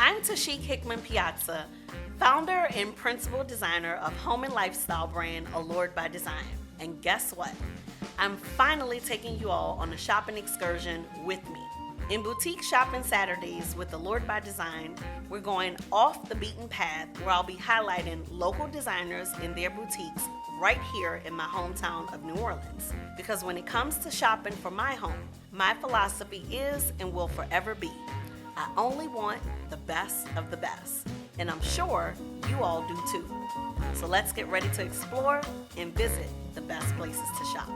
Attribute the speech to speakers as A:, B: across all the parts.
A: I'm Tachic Hickman-Piazza, founder and principal designer of home and lifestyle brand Allured by Design. And guess what? I'm finally taking you all on a shopping excursion with me. In Boutique Shopping Saturdays with Allured by Design, we're going off the beaten path where I'll be highlighting local designers in their boutiques right here in my hometown of New Orleans. Because when it comes to shopping for my home, my philosophy is and will forever be, I only want the best of the best. And I'm sure you all do too. So let's get ready to explore and visit the best places to shop.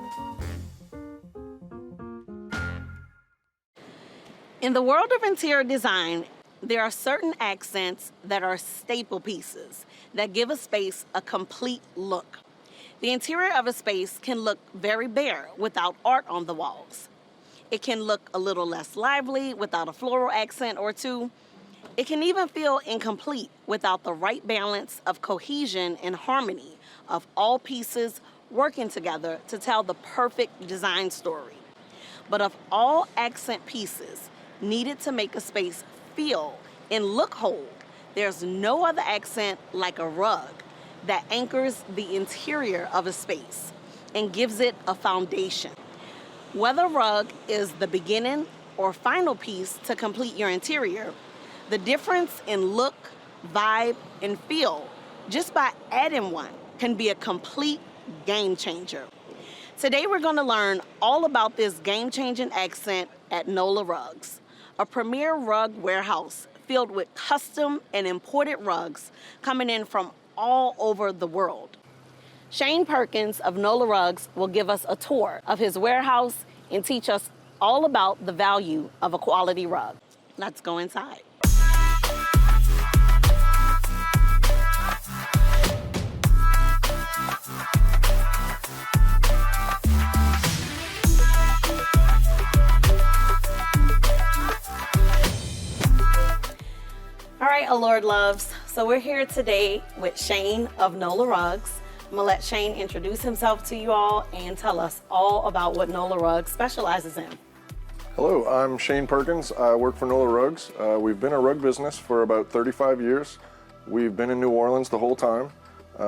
A: In the world of interior design, there are certain accents that are staple pieces that give a space a complete look. The interior of a space can look very bare without art on the walls. It can look a little less lively without a floral accent or two. It can even feel incomplete without the right balance of cohesion and harmony of all pieces working together to tell the perfect design story. But of all accent pieces needed to make a space feel and look whole, there's no other accent like a rug that anchors the interior of a space and gives it a foundation. Whether rug is the beginning or final piece to complete your interior, the difference in look, vibe, and feel just by adding one can be a complete game changer. Today we're going to learn all about this game-changing accent at NOLA Rugs, a premier rug warehouse filled with custom and imported rugs coming in from all over the world. Shane Perkins of NOLA Rugs will give us a tour of his warehouse and teach us all about the value of a quality rug. Let's go inside. All right, Allured loves. So we're here today with Shane of NOLA Rugs. I'm gonna let Shane introduce himself to you all and tell us all about what NOLA Rugs specializes in.
B: Hello, I'm Shane Perkins. I work for NOLA Rugs. We've been a rug business for about 35 years. We've been in New Orleans the whole time.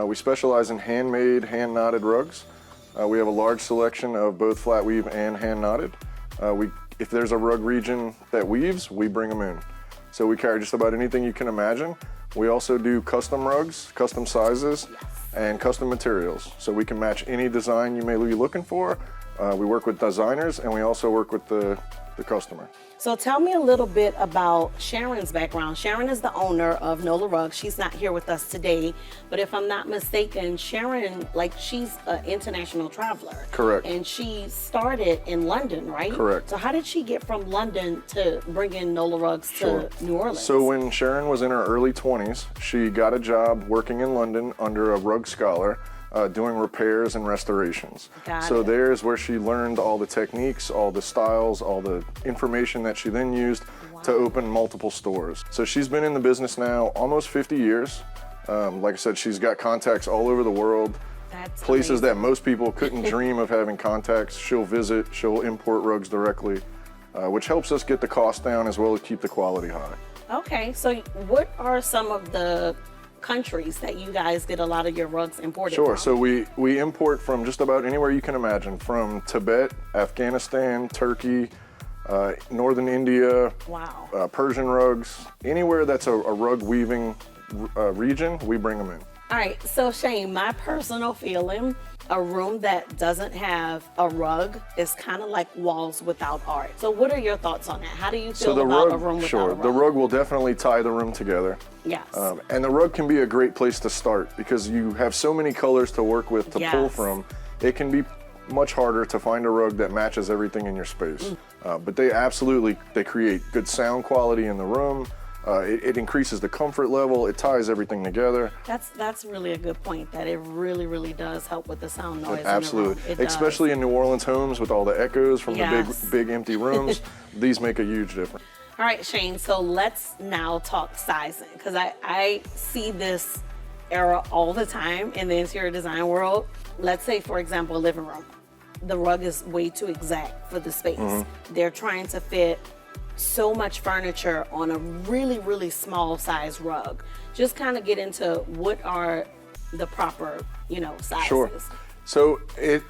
B: We specialize in handmade, hand-knotted rugs. We have a large selection of both flat weave and hand-knotted. If there's a rug region that weaves, we bring them in. So we carry just about anything you can imagine. We also do custom rugs, custom sizes, and custom materials. So we can match any design you may be looking for. We work with designers and we also work with the customer.
A: So tell me a little bit about Sharon's background. Sharon is the owner of NOLA Rugs. She's not here with us today, but if I'm not mistaken, Sharon, she's an international traveler.
B: Correct.
A: And she started in London, right?
B: Correct.
A: So how did she get from London to bring in NOLA Rugs to New Orleans?
B: So when Sharon was in her early 20s, she got a job working in London under a rug scholar, doing repairs and restorations. So there's where she learned all the techniques, all the styles, all the information that she then used to open multiple stores. So she's been in the business now almost 50 years. Like I said, she's got contacts all over the world.
A: That's
B: places
A: amazing.
B: that most people couldn't dream of having contacts. She'll visit, she'll import rugs directly, which helps us get the cost down as well as keep the quality high.
A: Okay, so what are some of the countries that you guys get a lot of your rugs imported from?
B: Sure, so we import from just about anywhere you can imagine, from Tibet, Afghanistan, Turkey, Northern India, Persian rugs, anywhere that's a rug weaving region, we bring them in.
A: All right, so Shane, my personal feeling, a room that doesn't have a rug is kind of like walls without art. So what are your thoughts on that? How do you feel about a room without a rug?
B: The rug will definitely tie the room together.
A: Yes.
B: And the rug can be a great place to start because you have so many colors to work with to pull from. It can be much harder to find a rug that matches everything in your space. But they create good sound quality in the room. It increases the comfort level. It ties everything together.
A: That's really a good point, that it really does help with the sound noise.
B: Absolutely.
A: In the room.
B: Especially in New Orleans homes with all the echoes from the big empty rooms. These make a huge difference.
A: All right, Shane, so let's now talk sizing, because I see this era all the time in the interior design world. Let's say, for example, a living room. The rug is way too exact for the space. They're trying to fit so much furniture on a really, really small size rug. Just kind of get into what are the proper, sizes.
B: Sure. So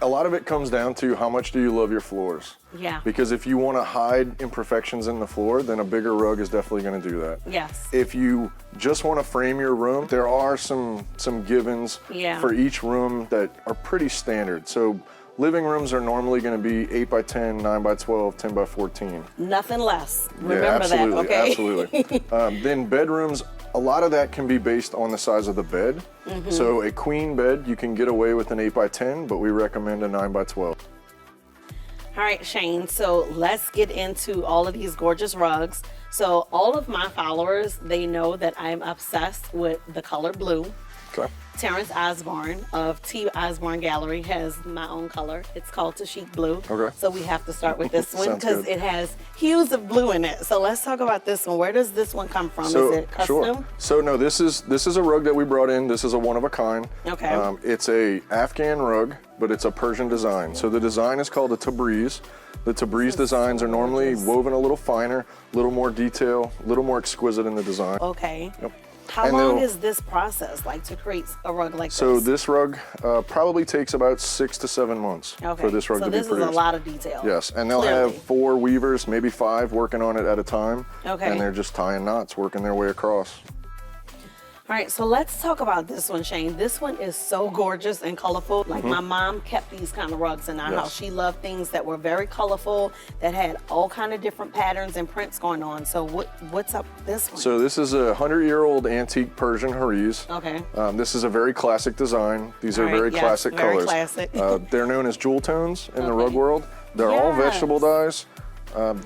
B: a lot of it comes down to how much do you love your floors?
A: Yeah.
B: Because if you want to hide imperfections in the floor, then a bigger rug is definitely going to do that.
A: Yes.
B: If you just want to frame your room, there are some givens for each room that are pretty standard. So living rooms are normally going to be 8 by 10, 9 by 12, 10 by 14.
A: Nothing less. Remember that, okay?
B: Absolutely. Then bedrooms, a lot of that can be based on the size of the bed. So a queen bed, you can get away with an 8 by 10, but we recommend a 9 by 12.
A: All right, Shane, so let's get into all of these gorgeous rugs. So all of my followers, they know that I'm obsessed with the color blue.
B: Okay.
A: Terrence Osborne of T. Osborne Gallery has my own color. It's called Tachic Blue.
B: Okay.
A: So we have to start with this one
B: Sounds
A: because
B: good.
A: it has hues of blue in it. So let's talk about this one. Where does this one come from?
B: So,
A: is it custom?
B: Sure. So no, this is a rug that we brought in. This is a one of a kind.
A: Okay.
B: It's a Afghan rug, but it's a Persian design. So the design is called a Tabriz. The Tabriz designs are normally woven a little finer, a little more detail, a little more exquisite in the design.
A: Okay.
B: Yep.
A: How
B: And
A: long
B: they'll-
A: is this process like to create a rug like
B: So
A: this?
B: this rug probably takes about 6 to 7 months
A: Okay.
B: for this rug
A: so
B: to be
A: this
B: produced.
A: is a lot of detail.
B: Yes, and they'll
A: Clearly.
B: have 4 weavers, maybe 5, working on it at a time.
A: Okay.
B: And they're just tying knots, working their way across.
A: All right, so let's talk about this one, Shane. This one is so gorgeous and colorful. Like my mom kept these kind of rugs in our
B: Yes.
A: house. She loved things that were very colorful, that had all kind of different patterns and prints going on. So what's up with this one?
B: So this is a 100-year-old antique Persian hariz.
A: Okay.
B: This is a very classic design. These are
A: All right,
B: very
A: yes,
B: classic
A: very
B: colors.
A: classic.
B: They're known as jewel tones in the
A: Okay.
B: rug world. They're all
A: Yes.
B: vegetable dyes.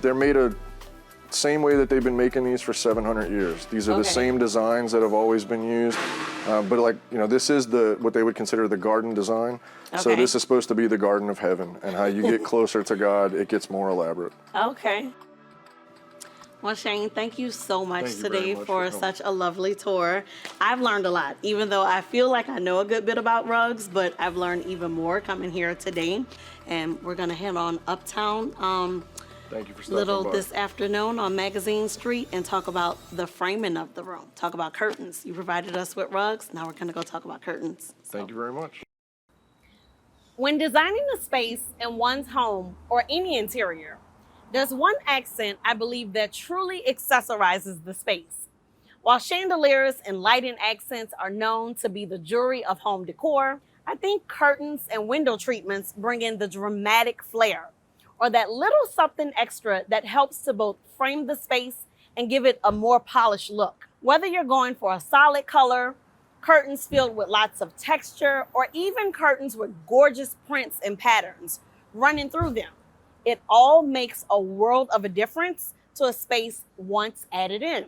B: They're made a same way that they've been making these for 700 years. These are the
A: Okay.
B: same designs that have always been used. But this is what they would consider the garden design. So
A: Okay.
B: this is supposed to be the garden of heaven, and how you get closer to God, it gets more elaborate.
A: Okay. Well, Shane, thank you so much
B: Thank you very
A: today
B: much
A: for
B: for coming.
A: such a lovely tour. I've learned a lot, even though I feel like I know a good bit about rugs, but I've learned even more coming here today. And we're gonna head on uptown
B: Thank you for stopping by.
A: this afternoon on Magazine Street and talk about the framing of the room. Talk about curtains. You provided us with rugs. Now we're gonna go talk about curtains.
B: Thank you very much.
A: When designing a space in one's home or any interior, there's one accent I believe that truly accessorizes the space. While chandeliers and lighting accents are known to be the jewelry of home decor, I think curtains and window treatments bring in the dramatic flair, or that little something extra that helps to both frame the space and give it a more polished look. Whether you're going for a solid color, curtains filled with lots of texture, or even curtains with gorgeous prints and patterns running through them, it all makes a world of a difference to a space once added in.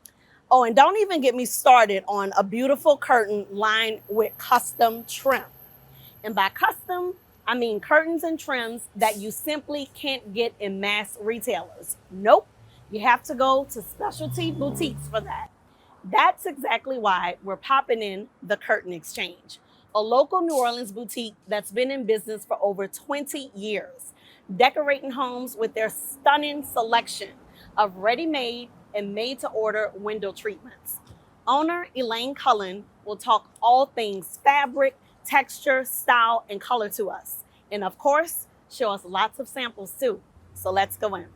A: Oh, and don't even get me started on a beautiful curtain lined with custom trim. And by custom, I mean curtains and trims that you simply can't get in mass retailers. Nope, you have to go to specialty boutiques for that. That's exactly why we're popping in the Curtain Exchange, a local New Orleans boutique that's been in business for over 20 years, decorating homes with their stunning selection of ready-made and made-to-order window treatments. Owner Elaine Cullen will talk all things fabric, texture, style, and color to us. And of course, show us lots of samples too. So let's go in.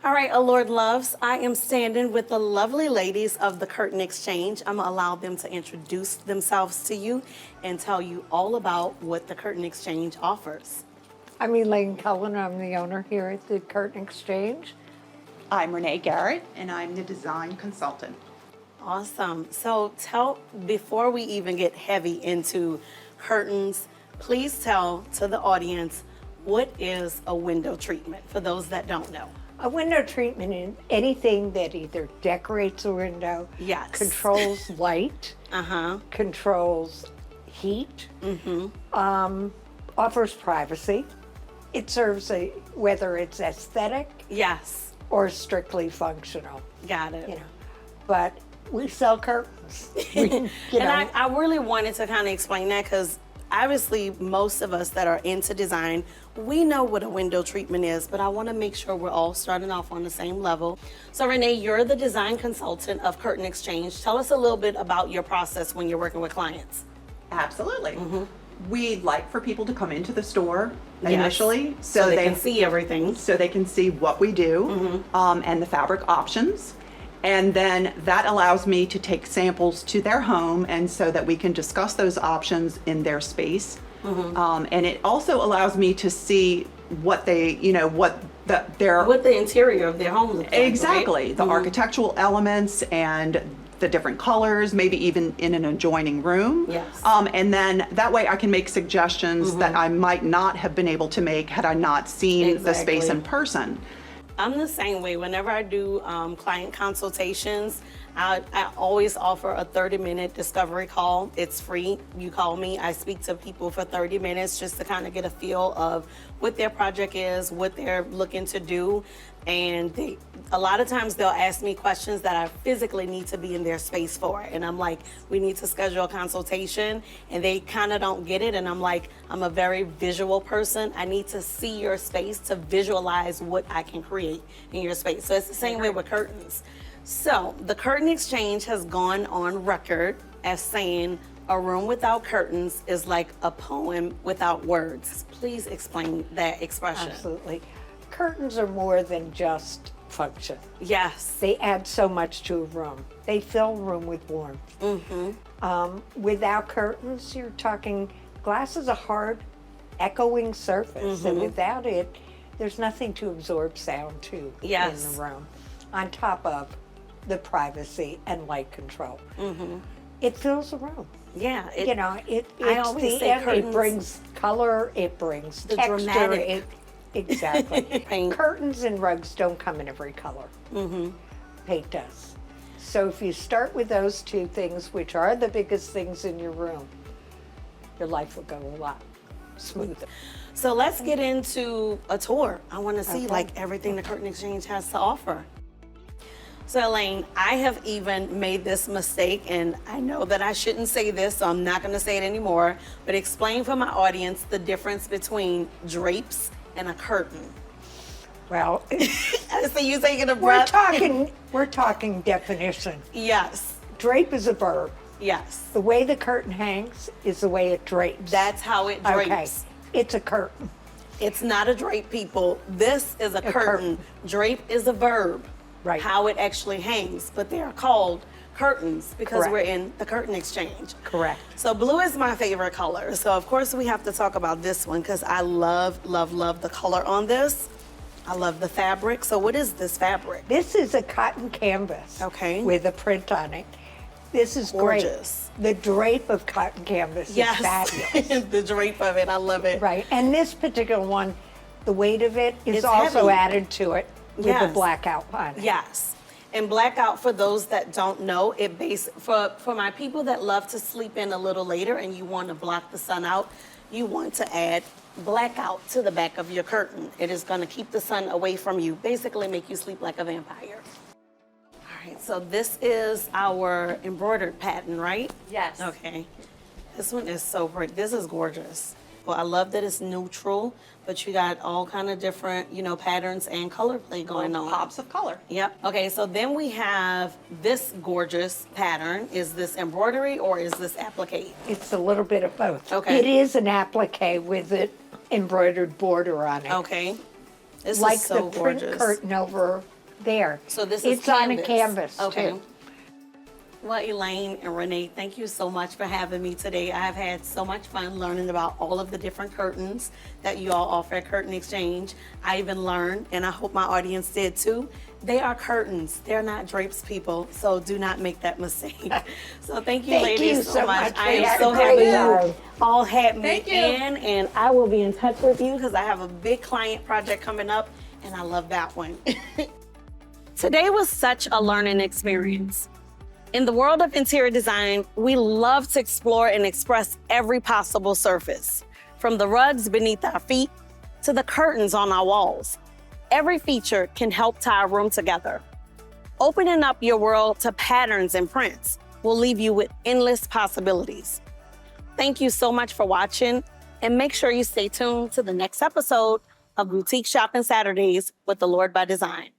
A: All right, Allured loves, I am standing with the lovely ladies of the Curtain Exchange. I'm gonna allow them to introduce themselves to you and tell you all about what the Curtain Exchange offers.
C: I'm Elaine Cullen. I'm the owner here at the Curtain Exchange.
D: I'm Renee Garrett, and I'm the design consultant.
A: Awesome. So before we even get heavy into curtains, please tell to the audience, what is a window treatment for those that don't know?
C: A window treatment is anything that either decorates a window,
A: Yes.
C: controls light, controls heat, offers privacy. It serves whether it's aesthetic
A: Yes.
C: or strictly functional,
A: Got it.
C: you know. But we sell curtains. curtains. You
A: And I really wanted to kind of explain that because obviously most of us that are into design, we know what a window treatment is, but I want to make sure we're all starting off on the same level. So Renee, you're the design consultant of Curtain Exchange. Tell us a little bit about your process when you're working with clients.
D: Absolutely. We like for people to come into the store
A: Yes.
D: initially
A: So they can see everything.
D: so they can see what we do and the fabric options. And then that allows me to take samples to their home and so that we can discuss those options in their space. And it also allows me to see what they, what their
A: What the interior of their home looks like.
D: exactly
A: Right?
D: the architectural elements and the different colors, maybe even in an adjoining room.
A: Yes.
D: And then that way I can make suggestions that I might not have been able to make had I not seen the space
A: Exactly.
D: in person.
A: I'm the same way. Whenever I do client consultations, I always offer a 30-minute discovery call. It's free. You call me. I speak to people for 30 minutes just to kind of get a feel of what their project is, what they're looking to do. And a lot of times they'll ask me questions that I physically need to be in their space for. And I'm like, we need to schedule a consultation. And they kind of don't get it. And I'm like, I'm a very visual person. I need to see your space to visualize what I can create in your space. So it's the same way with curtains. So the Curtain Exchange has gone on record as saying a room without curtains is like a poem without words. Please explain that expression.
C: Absolutely. Curtains are more than just function.
A: Yes.
C: They add so much to a room. They fill a room with warmth. Without curtains, you're talking glass is a hard, echoing surface, and without it, there's nothing to absorb sound to
A: Yes.
C: in the room. On top of the privacy and light control, it fills a room.
A: Yeah.
C: It's
A: I always say
C: it
A: curtains-
C: brings color, it brings
A: The
C: texture.
A: dramatic.
C: Exactly.
A: Paint.
C: Curtains and rugs don't come in every color. Paint does. So if you start with those two things, which are the biggest things in your room, your life will go a lot smoother.
A: So let's get into a tour. I want to see
C: Okay.
A: like everything the Curtain Exchange has to offer. So Elaine, I have even made this mistake, and I know that I shouldn't say this, so I'm not going to say it anymore, but explain for my audience the difference between drapes and a curtain.
C: Well,
A: I see you taking a
C: we're
A: breath.
C: talking definition.
A: Yes,
C: Drape is a verb.
A: yes.
C: The way the curtain hangs is the way it drapes.
A: That's how it drapes.
C: Okay. It's a curtain.
A: It's not a drape, people. This is a curtain.
C: curtain.
A: Drape is a verb.
C: Right.
A: How it actually hangs, but they are called curtains because
C: Correct.
A: we're in the Curtain Exchange.
C: Correct.
A: So blue is my favorite color. So of course we have to talk about this one because I love, love, love the color on this. I love the fabric. So what is this fabric?
C: This is a cotton canvas.
A: Okay.
C: With a print on it. This is
A: Gorgeous.
C: great. The drape of cotton canvas is fabulous.
A: Yes, the drape of it, I love it.
C: Right. And this particular one, the weight of it is
A: It's
C: also
A: heavy.
C: added to it with
A: Yes.
C: the black outline.
A: Yes. And blackout, for those that don't know, for my people that love to sleep in a little later and you want to block the sun out, you want to add blackout to the back of your curtain. It is going to keep the sun away from you, basically make you sleep like a vampire. All right, so this is our embroidered pattern, right?
E: Yes.
A: Okay. This one is so pretty. This is gorgeous. Well, I love that it's neutral, but you got all kind of different, patterns and color play going on.
D: Pops of color.
A: Yep. Okay, so then we have this gorgeous pattern. Is this embroidery or is this applique?
C: It's a little bit of both.
A: Okay.
C: It is an applique with an embroidered border on it.
A: Okay. This
C: Like
A: is so
C: the print
A: gorgeous.
C: curtain over there.
A: So this is
C: It's on a canvas
A: Okay.
C: too.
A: Well, Elaine and Renee, thank you so much for having me today. I have had so much fun learning about all of the different curtains that you all offer at Curtain Exchange. I even learned, and I hope my audience did too, they are curtains. They're not drapes, people, so do not make that mistake. So thank you,
C: Thank
A: ladies,
C: you so much.
A: I
C: We
A: am
C: had
A: so
C: a
A: happy
C: great
A: you
C: time.
A: all had me
E: Thank you.
A: in, and I will be in touch with you because I have a big client project coming up, and I love that one. Today was such a learning experience. In the world of interior design, we love to explore and express every possible surface, from the rugs beneath our feet to the curtains on our walls. Every feature can help tie a room together. Opening up your world to patterns and prints, will leave you with endless possibilities. Thank you so much for watching, and make sure you stay tuned to the next episode of Boutique Shopping Saturdays with Allured by Design.